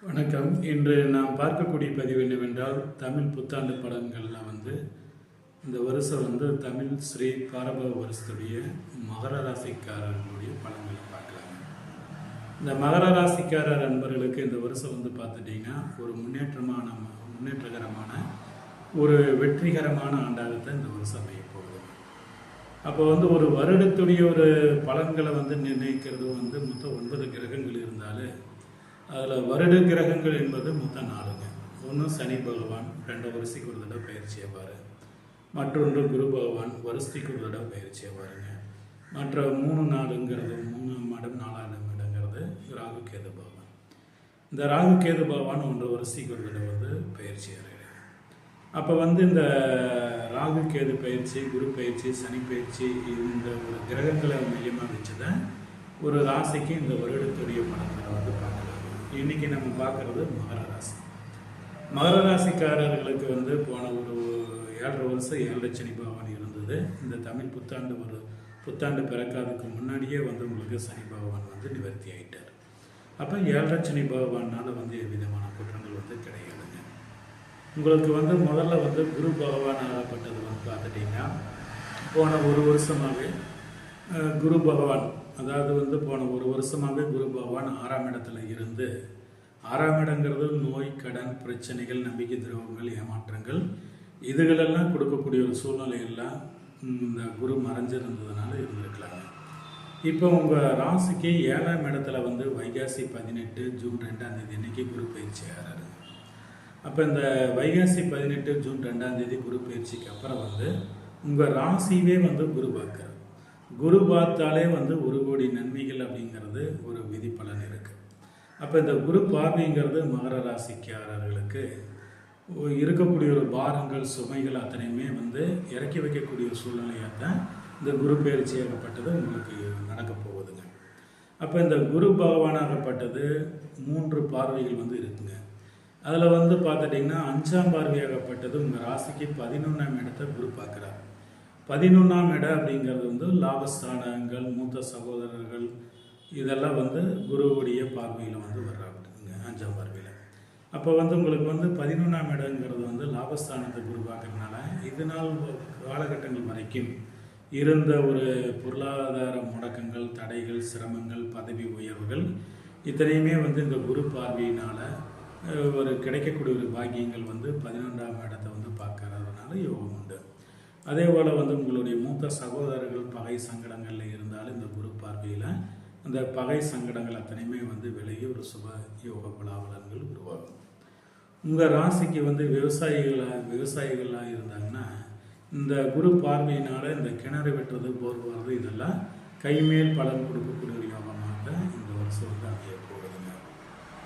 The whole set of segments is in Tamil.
வணக்கம். இன்று நாம் பார்க்கக்கூடிய பதிவு என்னவென்றால், தமிழ் புத்தாண்டு பலன்களில் இந்த வருஷம் தமிழ் ஸ்ரீ பாரப வருஷத்துடைய மகர ராசிக்காரர்களுடைய பலன்களை பார்க்கலாங்க. இந்த மகர ராசிக்காரர் நண்பர்களுக்கு இந்த வருஷம் பார்த்துட்டிங்கன்னா ஒரு முன்னேற்றகரமான ஒரு வெற்றிகரமான ஆண்டாகத்தான் இந்த வருஷம் அமைய போகுது. அப்போ ஒரு வருடத்துடைய ஒரு பலன்களை நிர்ணயிக்கிறது மொத்தம் 9 கிரகங்கள் இருந்தாலும் அதில் வருட கிரகங்கள் என்பது மொத்தம் 4ங்க. ஒன்று சனி பகவான் 2 வருஷத்துக்கு ஒரு தடவை பயிற்சி ஆவார். மற்றொன்று குரு பகவான் வருஷத்துக்கு ஒரு தடவை பயிற்சி ஆவாருங்க. மற்ற 3 நாளுங்கிறது 3ஆம் இடம் 4ஆம் இடங்கிறது ராகு கேது பகவான். இந்த ராகு கேது பகவான் 1 வருஷத்துக்கு ஒரு தடவை பயிற்சி ஆகிறார். அப்போ இந்த ராகு கேது பயிற்சி, குரு பயிற்சி, சனி பயிற்சி, இந்த ஒரு கிரகங்களை மையமாக வச்சுதான் ஒரு ராசிக்கு இந்த வருடத்துடைய பலன்களை பார்க்கலாம். இன்னைக்கு நம்ம பார்க்கறது மகர ராசி. மகர ராசிக்காரர்களுக்கு போன ஒரு 7.5 வருஷம் 7 சனி பகவான் இருந்தது. இந்த தமிழ் புத்தாண்டு பிறக்காதுக்கு முன்னாடியே உங்களுக்கு சனி பகவான் நிவர்த்தி ஆகிட்டார். அப்போ 7 சனி பகவானால் எவ்விதமான குற்றங்கள் கிடையாதுங்க. உங்களுக்கு முதல்ல குரு பகவான் ஆகப்பட்டது பார்த்துட்டிங்கன்னா போன ஒரு வருஷமாகவே குரு பகவான், அதாவது போன ஒரு வருஷமாகவே குரு பகவான் 6ஆம் இடத்துல இருந்து, 6ஆம் இடங்கிறது நோய், கடன், பிரச்சனைகள், நம்பிக்கை துரோகங்கள், ஏமாற்றங்கள், இதுகளெல்லாம் கொடுக்கக்கூடிய ஒரு சூழ்நிலையெல்லாம் இந்த குரு மறைஞ்சிருந்ததுனால இருந்திருக்கலாங்க. இப்போ உங்கள் ராசிக்கு 7ஆம் இடத்துல வைகாசி 18 ஜூன் 2ஆம் தேதி அன்னைக்கு குரு பயிற்சி ஆகிறாரு. அப்போ இந்த வைகாசி 18 ஜூன் 2ஆம் தேதி குரு பயிற்சிக்கு அப்புறம் உங்கள் ராசியே குரு பார்க்குறாரு. குரு பார்த்தாலே 1 கோடி நன்மைகள் அப்படிங்கிறது ஒரு விதி பலன் இருக்கு. அப்போ இந்த குரு பார்வைங்கிறது மகர ராசிக்காரர்களுக்கு இருக்கக்கூடிய ஒரு பாரங்கள், சுமைகள் அத்தனையுமே இறக்கி வைக்கக்கூடிய ஒரு சூழ்நிலையாக தான் இந்த குரு பயிற்சியாகப்பட்டது உங்களுக்கு நடக்க போகுதுங்க. அப்போ இந்த குரு பகவானாகப்பட்டது 3 பார்வைகள் இருக்குங்க. அதில் பார்த்துட்டிங்கன்னா 5ஆம் பார்வையாகப்பட்டது உங்கள் ராசிக்கு 11ஆம் இடத்தை குரு பார்க்குறாரு. 11ஆம் இடம் அப்படிங்கிறது லாபஸ்தானங்கள், மூத்த சகோதரர்கள், இதெல்லாம் குருவுடைய பார்வையில் வர்றாங்க 5ஆம் பார்வையில். அப்போ உங்களுக்கு 11ஆம் இடங்கிறது லாபஸ்தானத்தை குரு பார்க்கறதுனால இது நாள் காலகட்டங்கள் வரைக்கும் இருந்த ஒரு பொருளாதார முடக்கங்கள், தடைகள், சிரமங்கள், பதவி உயர்வுகள் இத்தனையுமே இந்த குரு பார்வையினால் ஒரு கிடைக்கக்கூடிய ஒரு பாக்கியங்கள் 11ஆம் இடத்தை பார்க்கறதுனால யோகம் உண்டு. அதே போல் உங்களுடைய மூத்த சகோதரர்கள் பகை சங்கடங்களில் இருந்தாலும் இந்த குரு பார்வையில் அந்த பகை சங்கடங்கள் அத்தனையுமே விலகி ஒரு சுப யோக பலாபலன்கள் உருவாகும். உங்கள் ராசிக்கு விவசாயிகளாக இருந்தாங்கன்னா இந்த குரு பார்வையினால் இந்த கிணறு வெட்டுறது, போர் போடுறது, இதெல்லாம் கைமேல் பலன் கொடுக்கக்கூடிய ஒரு யோகமாக இந்த வருஷம் அமைய போகுதுங்க.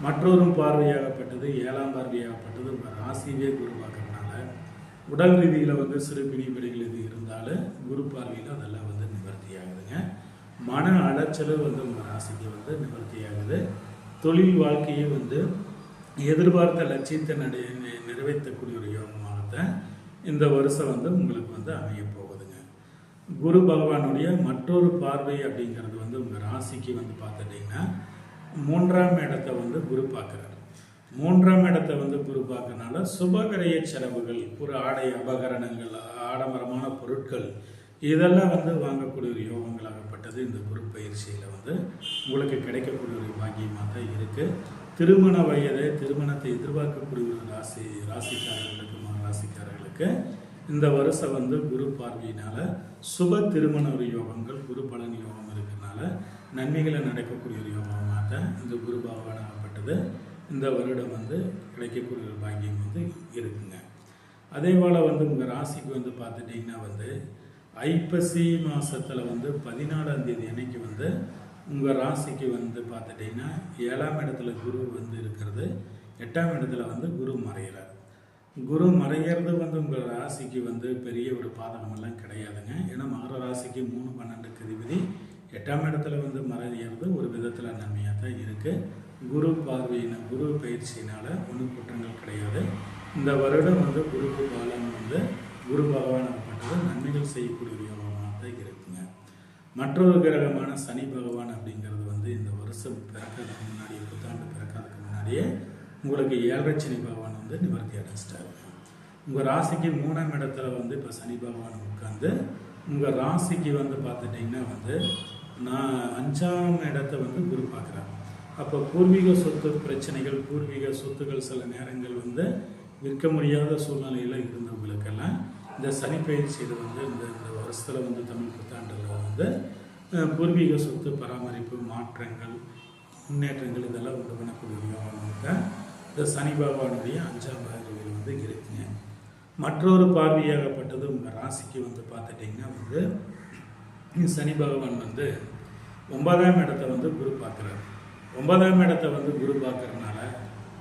மற்றொரு பார்வையாகப்பட்டது 7ஆம் பார்வையாகப்பட்டது உங்கள் ராசியே குரு பார்க்கறதுனால உடல் ரீதியில் சிறு பிணிப்படைகள் இது இருந்தாலும் குரு பார்வையில் அதெல்லாம் நிவர்த்தி ஆகுதுங்க. மன அலைச்சல் உங்கள் ராசிக்கு நிவர்த்தி ஆகுது. தொழில் வாழ்க்கையை எதிர்பார்த்த லட்சியத்தை நிறைவேற்றக்கூடிய ஒரு யோகமாகத்தான் இந்த வருஷம் உங்களுக்கு அமைய போகுதுங்க. குரு பகவானுடைய மற்றொரு பார்வை அப்படிங்கிறது உங்கள் ராசிக்கு பார்த்துட்டிங்கன்னா 3ஆம் இடத்தை குரு பார்க்குறாரு. 3ஆம் இடத்தை குரு பார்க்கறனால சுபகரிய செலவுகள், ஒரு ஆடை அபகரணங்கள், ஆடம்பரமான பொருட்கள், இதெல்லாம் வாங்கக்கூடிய ஒரு யோகங்களாகப்பட்டது இந்த குரு பயிற்சியில் உங்களுக்கு கிடைக்கக்கூடிய ஒரு பாக்கியமாக தான் இருக்குது. திருமண வயது, திருமணத்தை எதிர்பார்க்கக்கூடிய ஒரு ராசிக்காரர்களுக்கு ராசிக்காரர்களுக்கு இந்த வருஷம் குரு பார்வையினால் சுப திருமண ஒரு யோகங்கள், குரு பலன் யோகம் இருக்கிறதுனால நன்மைகளை நடக்கக்கூடிய ஒரு யோகமாக தான் இந்த குரு பகவானாகப்பட்டது இந்த வருடம் கிடைக்கக்கூடிய ஒரு பாக்கியம் இருக்குங்க. அதே போல் உங்கள் ராசிக்கு பார்த்துட்டிங்கன்னா ஐப்பசி மாதத்தில் 14ஆம் தேதி அன்னைக்கு உங்கள் ராசிக்கு பார்த்துட்டிங்கன்னா 7ஆம் இடத்துல குரு இருக்கிறது, 8ஆம் இடத்துல குரு மறைகிறார். குரு மறைகிறது உங்கள் ராசிக்கு பெரிய ஒரு பாதகமெல்லாம் கிடையாதுங்க. ஏன்னா மகர ராசிக்கு 3-12 அதிபதி 8ஆம் இடத்துல மறைகிறது ஒரு விதத்தில் நன்மையாக தான் இருக்குது. குரு குரு பயிற்சியினால் ஒன்றும் குற்றங்கள் கிடையாது. இந்த வருடம் குருக்கு பாலன் குரு பகவானாகப்பட்டது நன்மைகள் செய்யக்கூடிய ஒரு யோகமாக தான் இருக்குங்க. மற்றொரு கிரகமான சனி பகவான் அப்படிங்கிறது இந்த வருஷம் பிறக்கிறதுக்கு முன்னாடியே, புத்தாண்டு பிறக்கிறதுக்கு முன்னாடியே உங்களுக்கு 7.5 சனி பகவான் வந்து நிவர்த்தி அடைச்சிட்டாரு. உங்கள் ராசிக்கு 3ஆம் இடத்துல வந்து இப்போ சனி பகவான் உட்காந்து உங்கள் ராசிக்கு வந்து பார்த்துட்டிங்கன்னா வந்து 5ஆம் இடத்தை வந்து குரு பார்க்குறாரு. அப்போ பூர்வீக சொத்து பிரச்சனைகள், பூர்வீக சொத்துக்கள் சில நேரங்கள் வந்து விற்க முடியாத சூழ்நிலையில் இருந்தவங்களுக்கெல்லாம் இந்த சனி பயிற்சியில் வந்து இந்த வருஷத்தில் வந்து தமிழ் புத்தாண்டில் வந்து பூர்வீக சொத்து பராமரிப்பு, மாற்றங்கள், முன்னேற்றங்கள் இதெல்லாம் உண்டு பண்ணக்கூடிய யோகமாக இந்த சனி பகவானுடைய 5ஆம் பார்வையில் வந்து இருக்குங்க. மற்றொரு பார்வையாகப்பட்டது உங்கள் ராசிக்கு வந்து பார்த்துட்டிங்கன்னா வந்து சனி பகவான் வந்து 9ஆம் இடத்தை வந்து குரு பார்க்குறாரு. 9ஆம் இடத்தை வந்து குரு பார்க்கறதுனால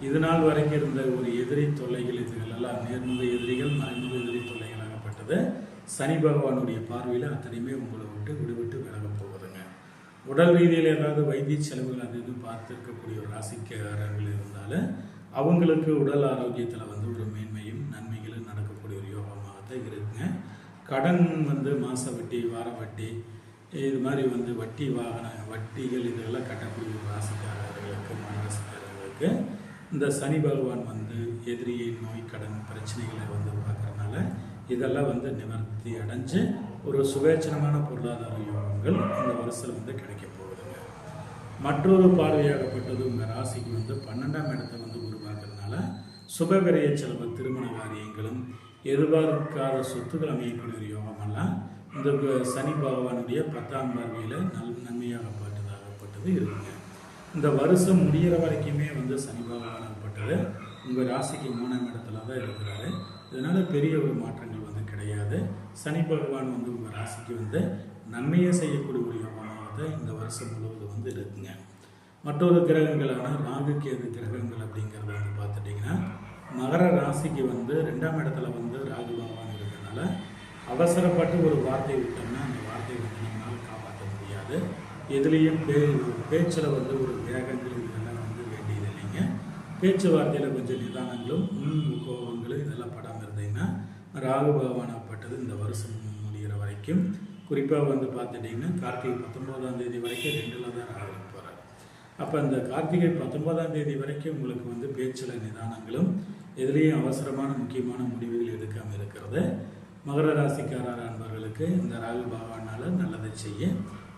இது நாள் வரைக்கும் இருந்த ஒரு எதிரி தொல்லைகள், இதுகளெல்லாம் நேர்முக எதிரிகள், மறைமுக எதிரி தொல்லைகளாகப்பட்டது சனி பகவானுடைய பார்வையில் அத்தனையுமே உங்களை விடுவிட்டு விலக போகுதுங்க. உடல் ரீதியில் ஏதாவது வைத்திய செலவுகள் அது இது பார்த்துருக்கக்கூடிய ஒரு ராசிக்காரர்கள் இருந்தாலும் அவங்களுக்கு உடல் ஆரோக்கியத்தில் வந்து ஒரு மேன்மையும் நன்மைகளும் நடக்கக்கூடிய ஒரு யோகமாக தான் இருக்குங்க. கடன் வந்து மாத வட்டி, வார வட்டி, இது மாதிரி வந்து வட்டி வாகன வட்டிகள் இதெல்லாம் கட்டக்கூடிய ஒரு ராசிக்காரர்களுக்கு, மனராசிக்காரர்களுக்கு இந்த சனி பகவான் வந்து எதிரியை, நோய், கடன் பிரச்சனைகளை வந்து பார்க்குறதுனால இதெல்லாம் வந்து நிவர்த்தி அடைஞ்சு ஒரு சுவேட்சணமான பொருளாதார யோகங்கள் இந்த வருஷத்தில் வந்து கிடைக்க போகுதுங்க. மற்றொரு பார்வையாகப்பட்டது உங்கள் ராசிக்கு வந்து 12ஆம் இடத்தை வந்து உருவாக்குறதுனால சுபவிரய செலவு, திருமண காரியங்களும், எதிர்பார்க்காத சொத்துக்கள் அமையக்கூடிய ஒரு யோகமெல்லாம் இந்த சனி பகவானுடைய 10ஆம் பார்வையில் நன்மையாகப்பட்டதாகப்பட்டது இருக்குங்க. இந்த வருஷம் முடிகிற வரைக்குமே வந்து சனி பகவானாகப்பட்டது உங்கள் ராசிக்கு 3ஆம் இடத்துல தான் இருக்கிறாரு. இதனால் பெரிய ஒரு மாற்றங்கள் வந்து கிடையாது. சனி பகவான் வந்து உங்கள் ராசிக்கு வந்து நன்மையை செய்யக்கூடிய ஒரு யோகமாக தான் இந்த வருஷம் முழுவதும் வந்து இருக்குங்க. மற்றொரு கிரகங்களான ராகு, கேது கிரகங்கள் அப்படிங்கிறது வந்து பார்த்துட்டிங்கன்னா மகர ராசிக்கு வந்து 2ஆம் இடத்துல வந்து ராகு பகவான் இருக்கிறதுனால அவசரப்பட்டு ஒரு வார்த்தை விட்டோம்னா அந்த வார்த்தையை வந்து நம்மளால் காப்பாற்ற முடியாது. எதுலேயும் பேச்சில் வந்து ஒரு வேகங்கள் இதெல்லாம் வந்து வேண்டியது இல்லைங்க. பேச்சுவார்த்தையில் கொஞ்சம் நிதானங்களும், கோபங்களும் இதெல்லாம் படாமல் இருந்தீங்கன்னா ராகு பகவானாகப்பட்டது இந்த வருஷம் முடிகிற வரைக்கும், குறிப்பாக வந்து பார்த்துட்டிங்கன்னா கார்த்திகை 19ஆம் தேதி வரைக்கும் 2ல் தான் ராகு போகிறார். அப்போ இந்த கார்த்திகை 19ஆம் தேதி வரைக்கும் உங்களுக்கு வந்து பேச்சில் நிதானங்களும், எதுலேயும் அவசரமான முக்கியமான முடிவுகள் எடுக்காமல் இருக்கிறது மகர ராசிக்காரர் அன்பர்களுக்கு இந்த ராகு பகவானால் நல்லதை செய்ய.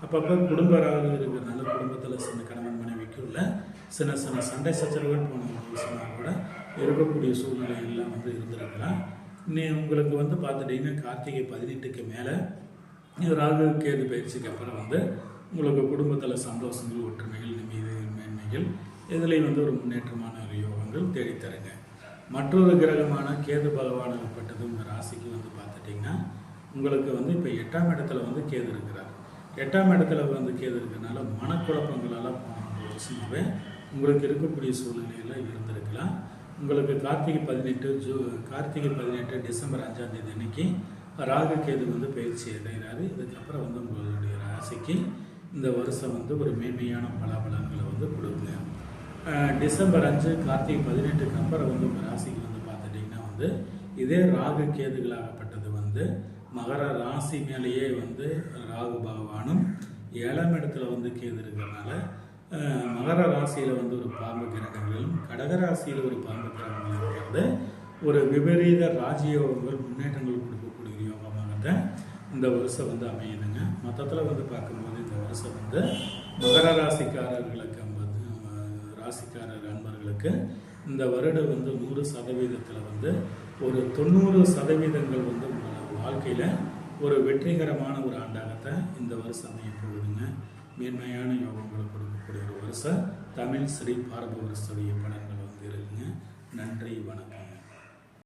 அப்பப்போ குடும்ப ராகு இருக்கிறதுனால குடும்பத்தில் சின்ன கணவன் மனைவிக்குள்ள சின்ன சண்டை சச்சரவுகள் போன விஷயமாக கூட இருக்கக்கூடிய சூழ்நிலைகள்லாம் வந்து இருந்திருக்கலாம். உங்களுக்கு வந்து பார்த்துட்டிங்கன்னா கார்த்திகை 18க்கு மேலே ராகு கேது பயிற்சிக்கு அப்புறம் வந்து உங்களுக்கு குடும்பத்தில் சந்தோஷங்கள், ஒற்றுமைகள், மேன்மைகள் இதுலேயும் வந்து ஒரு முன்னேற்றமான ஒரு யோகங்கள் தேடித்தருங்க. மற்றொரு கிரகமான கேது பகவானாகப்பட்டது உங்கள் ராசிக்கு வந்து பார்த்துட்டிங்கன்னா உங்களுக்கு வந்து இப்போ 8ஆம் இடத்துல வந்து கேது இருக்கிறார். 8ஆம் இடத்துல வந்து கேது இருக்கிறதுனால மனக்குழப்பங்களெல்லாம் போன ஒரு வருஷமாகவே உங்களுக்கு இருக்கக்கூடிய சூழ்நிலையெல்லாம் இருந்திருக்கலாம். உங்களுக்கு கார்த்திகை 18 டிசம்பர் 5ஆம் தேதி அன்னைக்கு ராகு கேது வந்து பயிற்சி அடைகிறாரு. இதுக்கப்புறம் வந்து உங்களுடைய ராசிக்கு இந்த வருஷம் வந்து ஒரு மேன்மையான பலாபலங்களை வந்து கொடுக்குங்க. டிசம்பர் 5 கார்த்திகை 18க்கு அப்புறம் வந்து உங்கள் ராசிக்கு வந்து பார்த்துட்டிங்கன்னா வந்து இதே ராகு கேதுகளாகப்பட்டது வந்து மகர ராசி மேலேயே வந்து ராகு பகவானும் 7ஆம் இடத்துல வந்து கேது இருக்கிறதுனால மகர ராசியில் வந்து ஒரு பாம்பு கிரகங்களும், கடகராசியில் ஒரு பாம்பு கிரகங்கள் இருக்கிறது ஒரு விபரீத ராஜயோகங்கள், முன்னேற்றங்கள் கொடுக்கக்கூடிய யோகமாகத்தான் இந்த வருஷம் வந்து அமையுதுங்க. மொத்தத்தில் வந்து பார்க்கும்போது இந்த வருஷம் வந்து மகர ராசிக்காரர்களுக்கு ராசிக்காரர் அன்பர்களுக்கு இந்த வருடம் வந்து 100% வந்து ஒரு 90% வந்து வாழ்க்கையில் ஒரு வெற்றிகரமான ஒரு ஆண்டாகத்தான் இந்த வருஷம் அமைய போகுதுங்க. மேன்மையான யோகங்களை கொடுக்கக்கூடிய ஒரு வருஷம் தமிழ் ஸ்ரீ பாரப வருஷத்துடைய பலன்கள் வந்து இருக்குங்க. நன்றி, வணக்கம்.